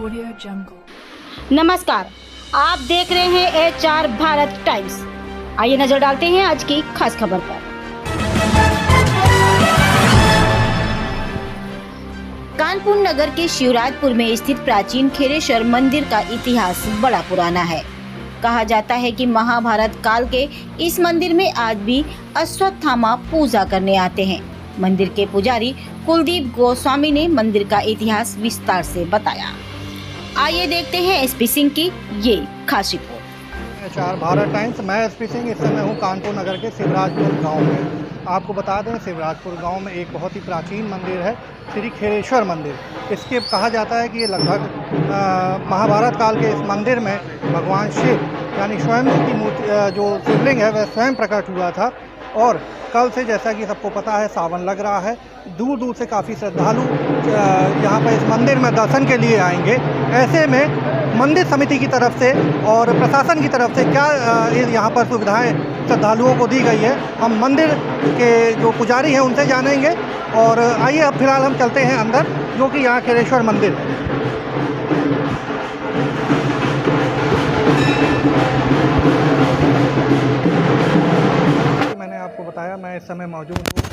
Audio Jungle। नमस्कार, आप देख रहे हैं HR भारत टाइम्स। आइए नजर डालते हैं आज की खास खबर पर। कानपुर नगर के शिवराजपुर में स्थित प्राचीन खेरेश्वर मंदिर का इतिहास बड़ा पुराना है। कहा जाता है कि महाभारत काल के इस मंदिर में आज भी अश्वत्थामा पूजा करने आते हैं। मंदिर के पुजारी कुलदीप गोस्वामी ने मंदिर का इतिहास विस्तार से बताया। आइए देखते हैं एसपी सिंह की ये खास रिपोर्ट। HR भारत टाइम्स, मैं एसपी सिंह। इस समय हूँ कानपुर नगर के शिवराजपुर गांव में। आपको बता दें, शिवराजपुर गांव में एक बहुत ही प्राचीन मंदिर है, श्री खेरेश्वर मंदिर। इसके कहा जाता है कि ये लगभग महाभारत काल के इस मंदिर में भगवान शिव यानी स्वयं की मूर्ति, जो शिवलिंग है वह स्वयं प्रकट हुआ था। और कल से, जैसा कि सबको पता है, सावन लग रहा है। दूर दूर से काफ़ी श्रद्धालु यहाँ पर इस मंदिर में दर्शन के लिए आएंगे। ऐसे में मंदिर समिति की तरफ से और प्रशासन की तरफ से क्या यहाँ पर सुविधाएं श्रद्धालुओं को दी गई है, हम मंदिर के जो पुजारी हैं उनसे जानेंगे। और आइए अब फिलहाल हम चलते हैं अंदर, जो कि यहाँ खेरेश्वर मंदिर है। मैंने आपको बताया, मैं इस समय मौजूद हूँ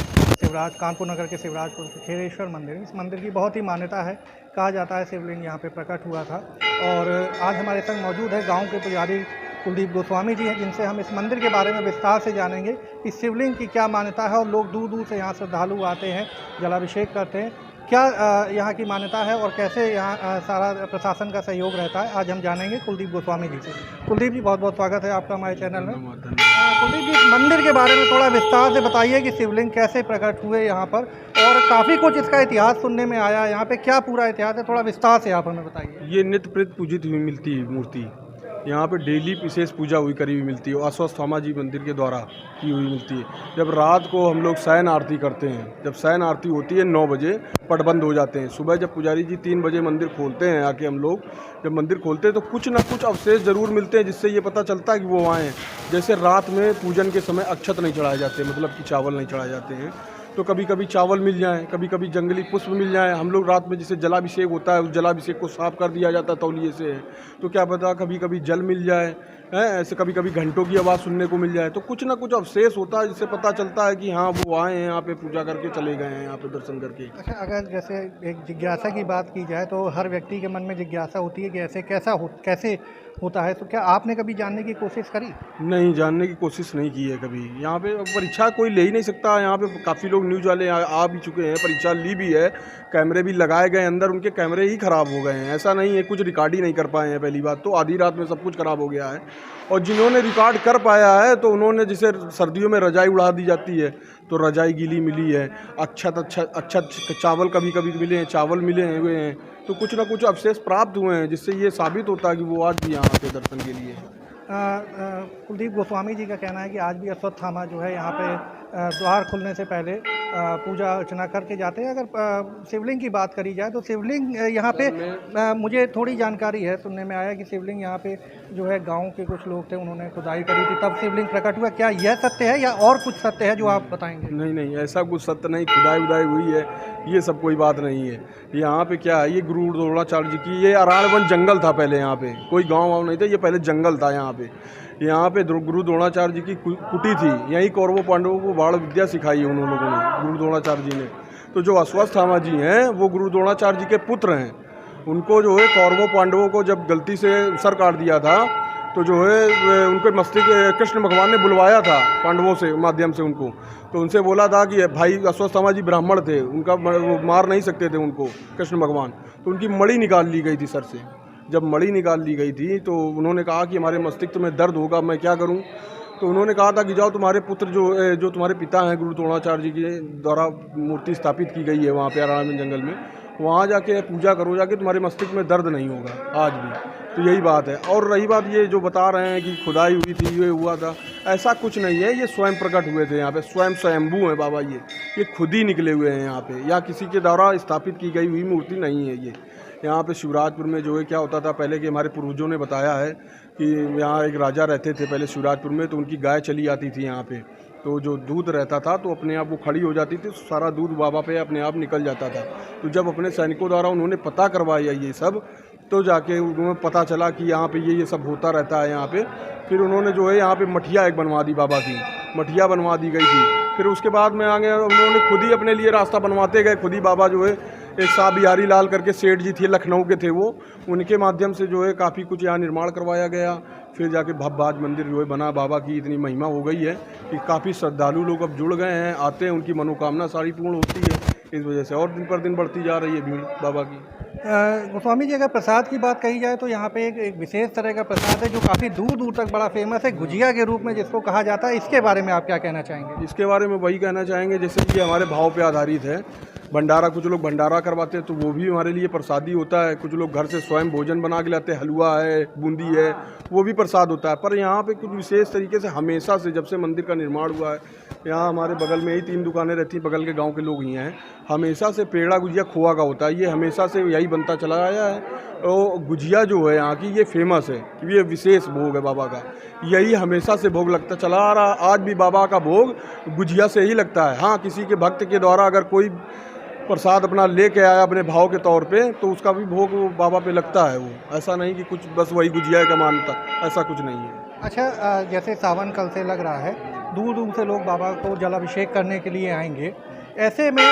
कानपुर नगर के शिवराजपुर के खेरेश्वर मंदिर। इस मंदिर की बहुत ही मान्यता है। कहा जाता है शिवलिंग यहाँ पे प्रकट हुआ था। और आज हमारे संग मौजूद है गांव के पुजारी कुलदीप गोस्वामी जी हैं, जिनसे हम इस मंदिर के बारे में विस्तार से जानेंगे कि शिवलिंग की क्या मान्यता है और लोग दूर दूर से यहाँ श्रद्धालु आते हैं, जलाभिषेक करते हैं। क्या यहाँ की मान्यता है और कैसे यहाँ सारा प्रशासन का सहयोग रहता है, आज हम जानेंगे कुलदीप गोस्वामी जी से। कुलदीप जी, बहुत बहुत स्वागत है आपका हमारे चैनल में। कुलदीप जी, मंदिर के बारे में थोड़ा विस्तार से बताइए कि शिवलिंग कैसे प्रकट हुए यहाँ पर, और काफ़ी कुछ इसका इतिहास सुनने में आया है। यहाँ पे क्या पूरा इतिहास है, थोड़ा विस्तार से आप हमें बताइए। ये नित्य प्रति पूजित हुई मिलती है मूर्ति। यहाँ पे डेली विशेष पूजा हुई करी हुई मिलती है। अश्वत्थामा जी मंदिर के द्वारा की हुई मिलती है। जब रात को हम लोग शयन आरती करते हैं, जब शयन आरती होती है 9 बजे पट बंद हो जाते हैं। सुबह जब पुजारी जी 3 बजे मंदिर खोलते हैं, आके हम लोग जब मंदिर खोलते हैं तो कुछ ना कुछ अवशेष जरूर मिलते हैं, जिससे ये पता चलता है कि वो आए हैं। जैसे रात में पूजन के समय अक्षत नहीं चढ़ाए जाते, मतलब कि चावल नहीं चढ़ाए जाते हैं, तो कभी कभी चावल मिल जाए, कभी कभी जंगली पुष्प मिल जाए। हम लोग रात में जैसे जलाभिषेक होता है, उस जलाभिषेक को साफ कर दिया जाता है तौलिए से, तो क्या पता कभी कभी जल मिल जाए, ऐसे कभी कभी घंटों की आवाज़ सुनने को मिल जाए। तो कुछ ना कुछ अवशेष होता है, जिससे पता चलता है कि हाँ वो आए हैं यहाँ पे, पूजा करके चले गए हैं यहाँ पे दर्शन करके। अच्छा, अगर जैसे एक जिज्ञासा की बात की जाए तो हर व्यक्ति के मन में जिज्ञासा होती है कि ऐसे कैसे होता है, तो क्या आपने कभी जानने की कोशिश करी? नहीं, जानने की कोशिश नहीं की है कभी। यहाँ पे परीक्षा कोई ले ही नहीं सकता। यहाँ पे काफ़ी लोग न्यूज़ वाले आ भी चुके हैं, परीक्षा ली भी है, कैमरे भी लगाए गए अंदर, उनके कैमरे ही ख़राब हो गए हैं। ऐसा नहीं है कुछ रिकॉर्ड ही नहीं कर पाए हैं। पहली बात तो आधी रात में सब कुछ ख़राब हो गया है। और जिन्होंने रिकॉर्ड कर पाया है तो उन्होंने, जैसे सर्दियों में रजाई उड़ा दी जाती है तो रजाई गीली मिली है, अक्षत चावल कभी कभी मिले हैं, चावल मिले हुए हैं, तो कुछ ना कुछ अवशेष प्राप्त हुए हैं, जिससे ये साबित होता है कि वो आज भी यहाँ आते दर्शन के लिए। कुलदीप गोस्वामी जी का कहना है कि आज भी अश्वत्थामा जो है यहाँ पे द्वार खुलने से पहले पूजा अर्चना करके जाते हैं। अगर शिवलिंग की बात करी जाए तो शिवलिंग यहाँ पे मुझे थोड़ी जानकारी है, सुनने में आया कि शिवलिंग यहाँ पे जो है गांव के कुछ लोग थे, उन्होंने खुदाई करी थी, तब शिवलिंग प्रकट हुआ। क्या यह सत्य है या और कुछ सत्य है जो आप बताएंगे? नहीं, ऐसा कुछ सत्य नहीं। खुदाई उदाई हुई है ये सब कोई बात नहीं है। यहाँ पे क्या है, ये गुरु द्रोणाचार्य जी की, ये अराणवन जंगल था पहले। यहाँ पे कोई गाँव वाँव नहीं था, ये पहले जंगल था। यहाँ पे गुरु द्रोणाचार्य जी की कुटी थी। यहीं कौरवों पांडवों को बाण विद्या सिखाई है उन लोगों ने, गुरु द्रोणाचार्य जी ने। तो जो अश्वत्थामा जी हैं वो गुरु द्रोणाचार्य जी के पुत्र हैं। उनको जो है कौरवों पांडवों को जब गलती से सर काट दिया था, तो जो है उनके मस्तिष्क कृष्ण भगवान ने बुलवाया था पांडवों से माध्यम से उनको। तो उनसे बोला था कि भाई, अश्वत्थामा जी ब्राह्मण थे, उनका वो मार नहीं सकते थे उनको कृष्ण भगवान, तो उनकी मणि निकाल ली गई थी सर से। जब मणि निकाल ली गई थी तो उन्होंने कहा कि हमारे मस्तिष्क में दर्द होगा, मैं क्या करूं? तो उन्होंने कहा था कि जाओ, तुम्हारे पुत्र जो तुम्हारे पिता हैं, गुरु द्रोणाचार्य जी के द्वारा मूर्ति स्थापित की गई है वहाँ पे अराणवन जंगल में, वहाँ जाके पूजा करो, जाके तुम्हारे मस्तिष्क में दर्द नहीं होगा आज भी। तो यही बात है। और रही बात ये जो बता रहे हैं कि खुदाई हुई थी, ये हुआ था, ऐसा कुछ नहीं है। ये स्वयं प्रकट हुए थे यहाँ पे, स्वयं स्वयंभू हैं बाबा। ये खुद ही निकले हुए हैं यहाँ पे, या किसी के द्वारा स्थापित की गई हुई मूर्ति नहीं है ये। यहाँ पे शिवराजपुर में जो है क्या होता था पहले, कि हमारे पूर्वजों ने बताया है कि यहाँ एक राजा रहते थे पहले शिवराजपुर में, तो उनकी गाय चली आती थी यहाँ पे। तो जो दूध रहता था तो अपने आप वो खड़ी हो जाती थी, सारा दूध बाबा पे अपने आप निकल जाता था। तो जब अपने सैनिकों द्वारा उन्होंने पता करवाया ये सब, तो जाके उन्हें पता चला कि यहाँ पे ये सब होता रहता है यहाँ पे। फिर उन्होंने जो है यहाँ पे मठिया एक बनवा दी, बाबा की मठिया बनवा दी गई थी। फिर उसके बाद में आगे उन्होंने खुद ही अपने लिए रास्ता बनवाते गए। खुद ही बाबा जो है एक साहब बिहारी लाल करके सेठ जी थे, लखनऊ के थे वो, उनके माध्यम से जो है काफ़ी कुछ यहाँ निर्माण करवाया गया। फिर जाके भव्य मंदिर जो है बना। बाबा की इतनी महिमा हो गई है कि काफ़ी श्रद्धालु लोग अब जुड़ गए हैं, आते हैं, उनकी मनोकामना सारी पूर्ण होती है इस वजह से, और दिन पर दिन बढ़ती जा रही है भीड़ बाबा की। गोस्वामी जी, अगर प्रसाद की बात कही जाए तो यहाँ पे एक विशेष तरह का प्रसाद है जो काफ़ी दूर दूर तक बड़ा फेमस है, गुजिया के रूप में जिसको कहा जाता है। इसके बारे में आप क्या कहना चाहेंगे? इसके बारे में वही कहना चाहेंगे जैसे कि हमारे भाव पे आधारित है। भंडारा, कुछ लोग भंडारा करवाते हैं तो वो भी हमारे लिए प्रसादी होता है। कुछ लोग घर से स्वयं भोजन बना के लाते हैं, हलवा है, बूंदी है, वो भी प्रसाद होता है। पर यहाँ पे कुछ विशेष तरीके से हमेशा से, जब से मंदिर का निर्माण हुआ है, यहाँ हमारे बगल में ही 3 दुकानें रहती हैं, बगल के गांव के लोग ही हैं, हमेशा से पेड़ा गुजिया खोआ का होता है। ये हमेशा से यही बनता चला आया है। और गुजिया जो है यहाँ की ये फेमस है कि ये विशेष भोग है बाबा का, यही हमेशा से भोग लगता चला आ रहा। आज भी बाबा का भोग गुजिया से ही लगता है। हाँ, किसी के भक्त के द्वारा अगर कोई प्रसाद अपना लेके आया अपने भाव के तौर पे तो उसका भी भोग बाबा पे लगता है। वो ऐसा नहीं कि कुछ बस वही गुजिया का मानता, ऐसा कुछ नहीं है। अच्छा, जैसे सावन कल से लग रहा है, दूर दूर से लोग बाबा को जलाभिषेक करने के लिए आएंगे। ऐसे में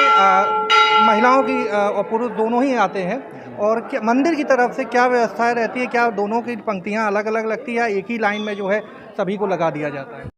महिलाओं की और पुरुष दोनों ही आते हैं, और क्या मंदिर की तरफ से क्या व्यवस्थाएं रहती है? क्या दोनों की पंक्तियां अलग अलग लगती है या एक ही लाइन में जो है सभी को लगा दिया जाता है?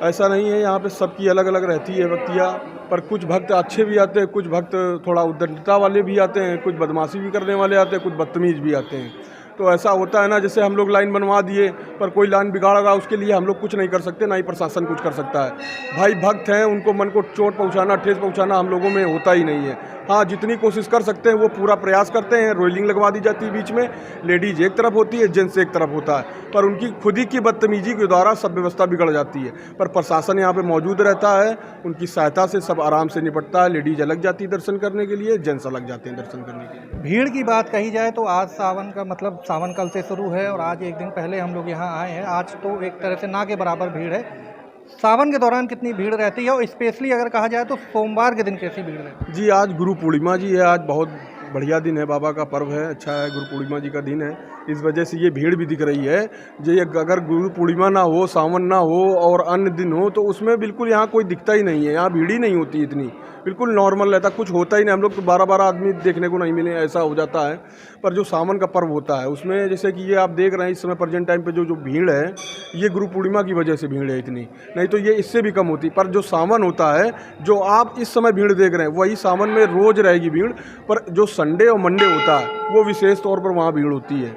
ऐसा नहीं है, यहाँ पे सबकी अलग अलग रहती है व्यक्तियाँ। पर कुछ भक्त अच्छे भी आते हैं, कुछ भक्त थोड़ा उद्दंडता वाले भी आते हैं, कुछ बदमाशी भी करने वाले आते हैं, कुछ बदतमीज भी आते हैं। तो ऐसा होता है ना, जैसे हम लोग लाइन बनवा दिए पर कोई लाइन बिगाड़ रहा, उसके लिए हम लोग कुछ नहीं कर सकते, ना ही प्रशासन कुछ कर सकता है। भाई भक्त हैं, उनको मन को चोट पहुंचाना, ठेस पहुंचाना हम लोगों में होता ही नहीं है। हाँ, जितनी कोशिश कर सकते हैं वो पूरा प्रयास करते हैं। रोलिंग लगवा दी जाती है बीच में, लेडीज एक तरफ होती है, जेंट्स एक तरफ होता है, पर उनकी खुद ही की बदतमीजी के द्वारा सब व्यवस्था बिगड़ जाती है। पर प्रशासन यहाँ पे मौजूद रहता है, उनकी सहायता से सब आराम से निपटता है। लेडीज अलग जाती है दर्शन करने के लिए, जेंट्स अलग जाते हैं दर्शन करने के लिए। भीड़ की बात कही जाए तो आज सावन का मतलब सावन कल से शुरू है और आज एक दिन पहले हम लोग यहाँ आए हैं। आज तो एक तरह से ना के बराबर भीड़ है। सावन के दौरान कितनी भीड़ रहती है, और स्पेशली अगर कहा जाए तो सोमवार के दिन कैसी भीड़ रहती है? जी, आज गुरु पूर्णिमा जी है, आज बहुत बढ़िया दिन है, बाबा का पर्व है, अच्छा है, गुरु पूर्णिमा जी का दिन है। इस वजह से ये भीड़ भी दिख रही है। जो ये अगर गुरु पूर्णिमा ना हो, सावन ना हो और अन्य दिन हो तो उसमें बिल्कुल यहाँ कोई दिखता ही नहीं है, यहाँ भीड़ ही नहीं होती इतनी, बिल्कुल नॉर्मल रहता, कुछ होता ही नहीं। हम लोग तो 12-12 आदमी देखने को नहीं मिले, ऐसा हो जाता है। पर जो सावन का पर्व होता है उसमें जैसे कि ये आप देख रहे हैं इस समय प्रेजेंट टाइम पे जो भीड़ है, ये गुरु पूर्णिमा की वजह से भीड़ है इतनी, नहीं तो ये इससे भी कम होती। पर जो सावन होता है, जो आप इस समय भीड़ देख रहे हैं, वही सावन में रोज़ रहेगी भीड़। पर जो संडे और मंडे होता है वो विशेष तौर पर वहाँ भीड़ होती है,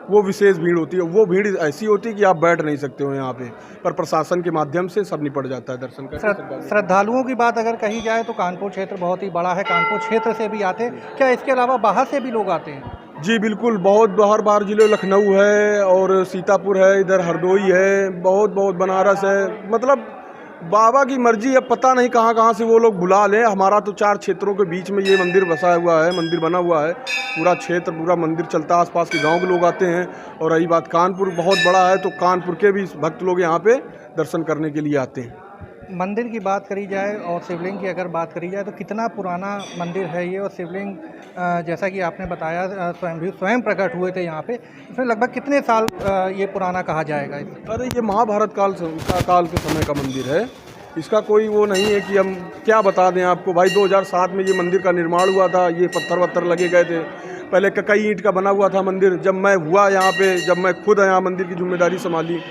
वो विशेष भीड़ होती है। वो भीड़ ऐसी होती है कि आप बैठ नहीं सकते हो यहाँ पे, पर प्रशासन के माध्यम से सब निपट जाता है दर्शन करके। श्रद्धालुओं की बात अगर कही जाए तो कानपुर क्षेत्र बहुत ही बड़ा है, कानपुर क्षेत्र से भी आते हैं क्या? इसके अलावा बाहर से भी लोग आते हैं? जी बिल्कुल, बहुत बाहर जिले, लखनऊ है और सीतापुर है, इधर हरदोई है, बहुत बनारस है। मतलब बाबा की मर्जी, अब पता नहीं कहाँ से वो लोग बुला लें। हमारा तो 4 क्षेत्रों के बीच में ये मंदिर बसा हुआ है, मंदिर बना हुआ है, पूरा क्षेत्र पूरा मंदिर चलता है, आसपास के गांव के लोग आते हैं। और रही बात कानपुर बहुत बड़ा है, तो कानपुर के भी भक्त लोग यहाँ पे दर्शन करने के लिए आते हैं। मंदिर की बात करी जाए और शिवलिंग की अगर बात करी जाए तो कितना पुराना मंदिर है ये, और शिवलिंग जैसा कि आपने बताया स्वयं प्रकट हुए थे यहाँ पे, इसमें लगभग कितने साल ये पुराना कहा जाएगा? अरे ये महाभारत काल के समय का मंदिर है, इसका कोई वो नहीं है कि हम क्या बता दें आपको। भाई 2007 में ये मंदिर का निर्माण हुआ था, ये पत्थर लगे गए थे। पहले कई ईंट का बना हुआ था मंदिर। जब मैं हुआ यहाँ पे, जब मैं खुद यहाँ मंदिर की जिम्मेदारी संभाली,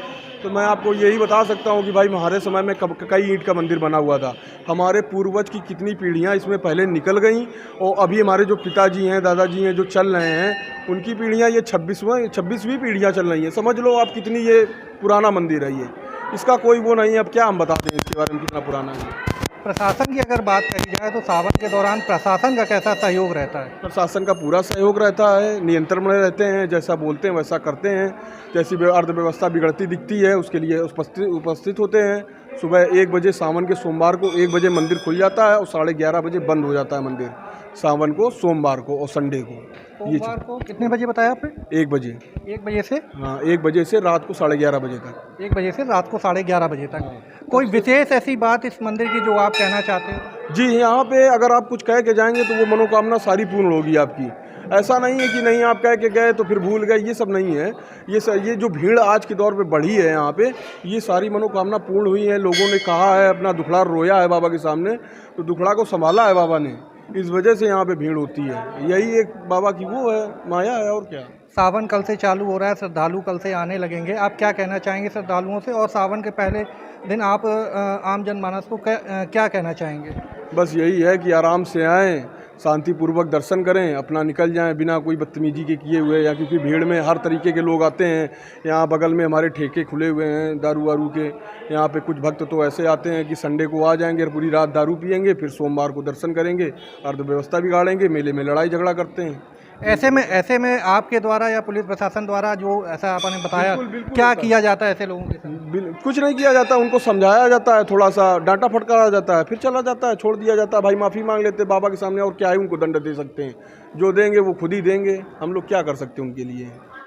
तो मैं आपको यही बता सकता हूँ कि भाई हमारे समय में कई ईंट का मंदिर बना हुआ था। हमारे पूर्वज की कितनी पीढ़ियाँ इसमें पहले निकल गईं, और अभी हमारे जो पिताजी हैं, दादाजी हैं, जो चल रहे हैं, उनकी पीढ़ियाँ ये 26वीं पीढ़ियाँ चल रही हैं। समझ लो आप कितनी ये पुराना मंदिर है ये, इसका कोई वो नहीं है। अब क्या हम बताते हैं इसके बारे में कितना पुराना है। प्रशासन की अगर बात करी जाए तो सावन के दौरान प्रशासन का कैसा सहयोग रहता है? प्रशासन का पूरा सहयोग रहता है, नियंत्रण में रहते हैं, जैसा बोलते हैं वैसा करते हैं। जैसी अर्थव्यवस्था बिगड़ती दिखती है उसके लिए उपस्थित होते हैं। सुबह 1 बजे सावन के सोमवार को 1 बजे मंदिर खुल जाता है और 11:30 बजे बंद हो जाता है मंदिर, सावन को, सोमवार को और संडे को। सोमवार को कितने बजे बताया आपने? 1 बजे। 1 बजे से? हाँ, 1 बजे से रात को 11:30 बजे तक। 1 बजे से रात को 11:30 बजे तक। कोई विशेष ऐसी बात इस मंदिर की जो आप कहना चाहते हैं? जी, यहाँ पे अगर आप कुछ कह के जाएंगे तो वो मनोकामना सारी पूर्ण होगी आपकी। ऐसा नहीं है कि नहीं आप कह के गए तो फिर भूल गए, ये सब नहीं है। ये जो भीड़ आज के दौर पे बढ़ी है यहाँ पे, ये सारी मनोकामना पूर्ण हुई है। लोगों ने कहा है, अपना दुखड़ा रोया है बाबा के सामने, तो दुखड़ा को संभाला है बाबा ने, इस वजह से यहाँ पे भीड़ होती है। यही एक बाबा की वो है, माया है, और क्या। सावन कल से चालू हो रहा है, श्रद्धालु कल से आने लगेंगे, आप क्या कहना चाहेंगे श्रद्धालुओं से, और सावन के पहले दिन आप आम जनमानस को क्या कहना चाहेंगे? बस यही है कि आराम से आएँ, शांतिपूर्वक दर्शन करें, अपना निकल जाएं बिना कोई बदतमीजी के किए हुए, या क्योंकि भीड़ में हर तरीके के लोग आते हैं। यहाँ बगल में हमारे ठेके खुले हुए हैं दारू वारू के, यहाँ पे कुछ भक्त तो ऐसे आते हैं कि संडे को आ जाएंगे और पूरी रात दारू पिएंगे, फिर सोमवार को दर्शन करेंगे, अर्थव्यवस्था बिगाड़ेंगे, मेले में लड़ाई झगड़ा करते हैं। ऐसे में आपके द्वारा या पुलिस प्रशासन द्वारा जो ऐसा आपने बताया, बिल्कुल क्या किया जाता है ऐसे लोगों के साथ? कुछ नहीं किया जाता, उनको समझाया जाता है, थोड़ा सा डांटा फटकारा जाता है, फिर चला जाता है, छोड़ दिया जाता है। भाई माफ़ी मांग लेते बाबा के सामने, और क्या है, उनको दंड दे सकते हैं, जो देंगे वो खुद ही देंगे, हम लोग क्या कर सकते हैं उनके लिए।